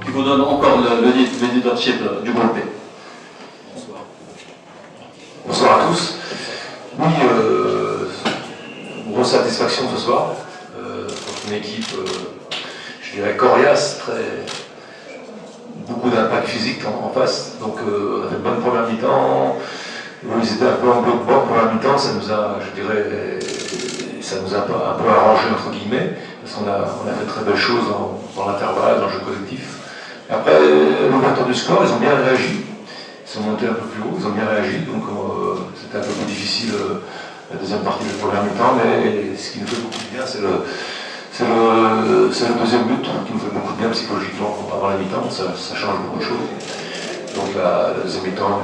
qui vous donne encore le leadership du groupe B. Bonsoir. Bonsoir à tous. Oui, grosse satisfaction ce soir. Une équipe, je dirais, coriace, beaucoup d'impact physique en face. Donc on a fait une bonne première mi-temps. Ils étaient un peu en bloc bas pour la mi-temps, ça nous a, je dirais, ça nous a un peu arrangé entre guillemets, parce qu'on a fait de très belles choses dans l'intervalle, dans le jeu collectif. Après l'ouverture du score, ils ont bien réagi. Ils sont montés un peu plus haut, ils ont bien réagi, donc c'était un peu plus difficile la deuxième partie de la première mi-temps, mais ce qui nous fait beaucoup de bien, c'est le deuxième but qui nous fait beaucoup de bien psychologiquement avant la mi-temps, ça change beaucoup de choses. Donc la deuxième mi-temps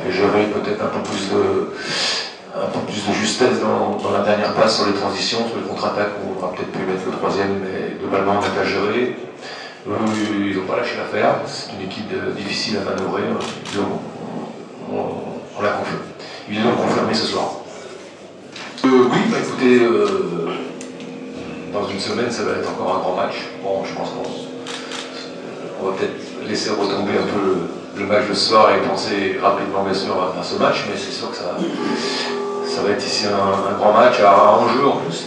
est gérée peut-être un peu plus de justesse dans la dernière passe sur les transitions, sur les contre-attaques, où on aura peut-être pu mettre le troisième, mais globalement on a qu'à gérer. Ils n'ont pas lâché l'affaire, c'est une équipe difficile à manœuvrer, on l'a confirmé. Ils l'ont confirmé ce soir. Oui, bah écoutez, dans une semaine ça va être encore un grand match. Bon, je pense qu'on va peut-être laisser retomber un peu le match de ce soir et penser rapidement bien sûr à ce match, mais c'est sûr que ça va être ici un grand match à enjeu en plus,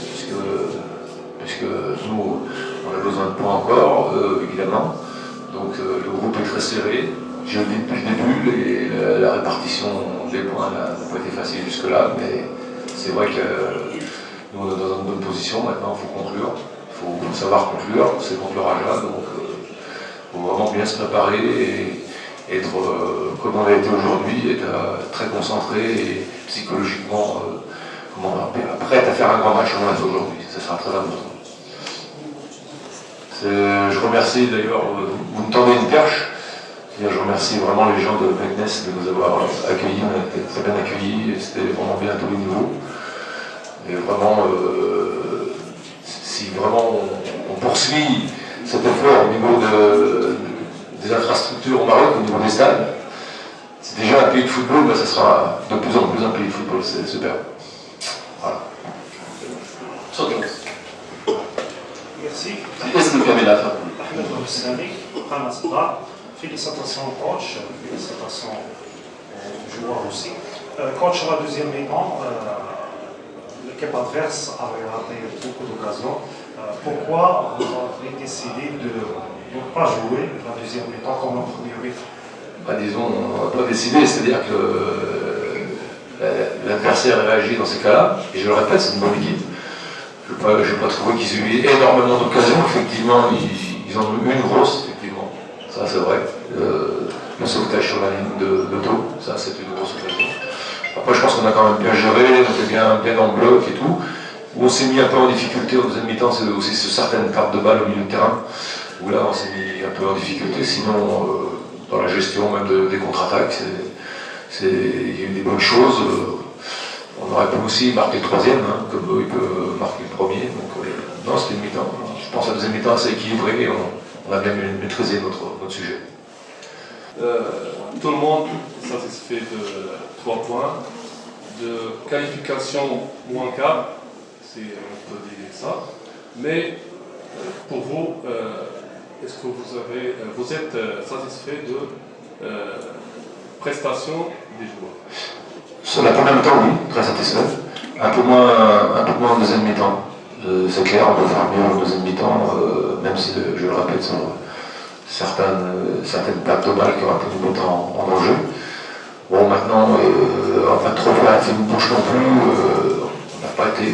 puisque nous on a besoin de points encore, évidemment. Donc le groupe est très serré. Je le dis depuis le début, et la répartition des points n'a pas été facile jusque-là, mais c'est vrai que nous on est dans une bonne position. Maintenant il faut conclure, il faut savoir conclure, c'est contre le Raja, donc il faut vraiment bien se préparer et être, comme on a été aujourd'hui, être très concentré et psychologiquement prêt à faire un grand match comme on a fait aujourd'hui. Ça sera très important. Je remercie d'ailleurs, vous me tendez une perche. Je remercie vraiment les gens de Meknes de nous avoir accueillis, on a été très bien accueillis, et c'était vraiment bien à tous les niveaux. Et vraiment, si vraiment on poursuit cet effort au niveau des infrastructures au Maroc, au niveau des stades, c'est déjà un pays de football, mais ça sera de plus en plus un pays de football, c'est super. Voilà. Merci. اسم كامل Ahmed Boussami, Khamas Ba. Félicitations au coach, félicitations aux joueurs aussi. Coach, la deuxième mi-temps, l'équipe adverse avait raté beaucoup d'occasions. Pourquoi vous avez décidé de ne pas jouer la deuxième mi-temps comme en première mi-temps? Disons, on n'a pas décidé, c'est-à-dire que l'adversaire réagit dans ces cas-là, et je le répète, c'est une bonne équipe. Je n'ai pas trouvé qu'ils aient eu énormément d'occasions, effectivement, ils ont eu une grosse, effectivement. Ça c'est vrai, le sauvetage sur la ligne de dos, ça c'est une grosse occasion. Après je pense qu'on a quand même bien géré, on était bien dans le bloc et tout. Où on s'est mis un peu en difficulté en deuxième mi-temps, c'est aussi sur certaines pertes de balles au milieu de terrain, où là on s'est mis un peu en difficulté, sinon dans la gestion même des contre-attaques, il y a eu des bonnes choses. On aurait pu aussi marquer le troisième, hein, comme eux ils peuvent marquer le premier, donc non c'était une mi-temps. Je pense à la deuxième mi-temps assez équilibré et on a bien maîtrisé notre sujet. Tout le monde est satisfait de 3 points, de qualification moins 4, si on peut dire ça. Mais pour vous, est-ce que vous êtes satisfait de prestations des joueurs? Sur la première mi-temps, oui, très satisfait. Un peu moins en deuxième mi-temps. C'est clair, on peut faire mieux en deuxième mi-temps, même si, je le répète, sur certaines pertes de balles qui auraient pu nous mettre en danger. Bon, maintenant, on va pas trop faire la fine bouche non plus. On n'a pas été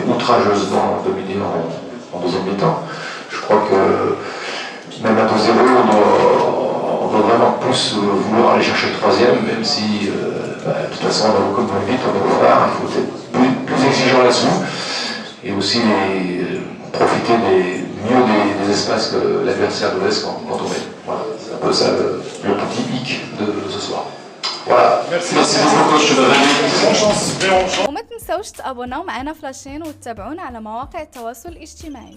outrageusement dominé en deuxième mi-temps. Je crois que même à 2-0, on doit vraiment plus vouloir aller chercher le troisième, même si, de toute façon, comme vous le dites, on est au phare, il faut être plus exigeant là-dessus. Et aussi profiter mieux des espaces que l'adversaire nous laisse quand on est. Voilà, c'est un peu ça le petit hic de ce soir. Voilà. Merci beaucoup coach. وما تنسوش تابوناو معنا فلاشين وتتابعونا على مواقع التواصل الاجتماعي.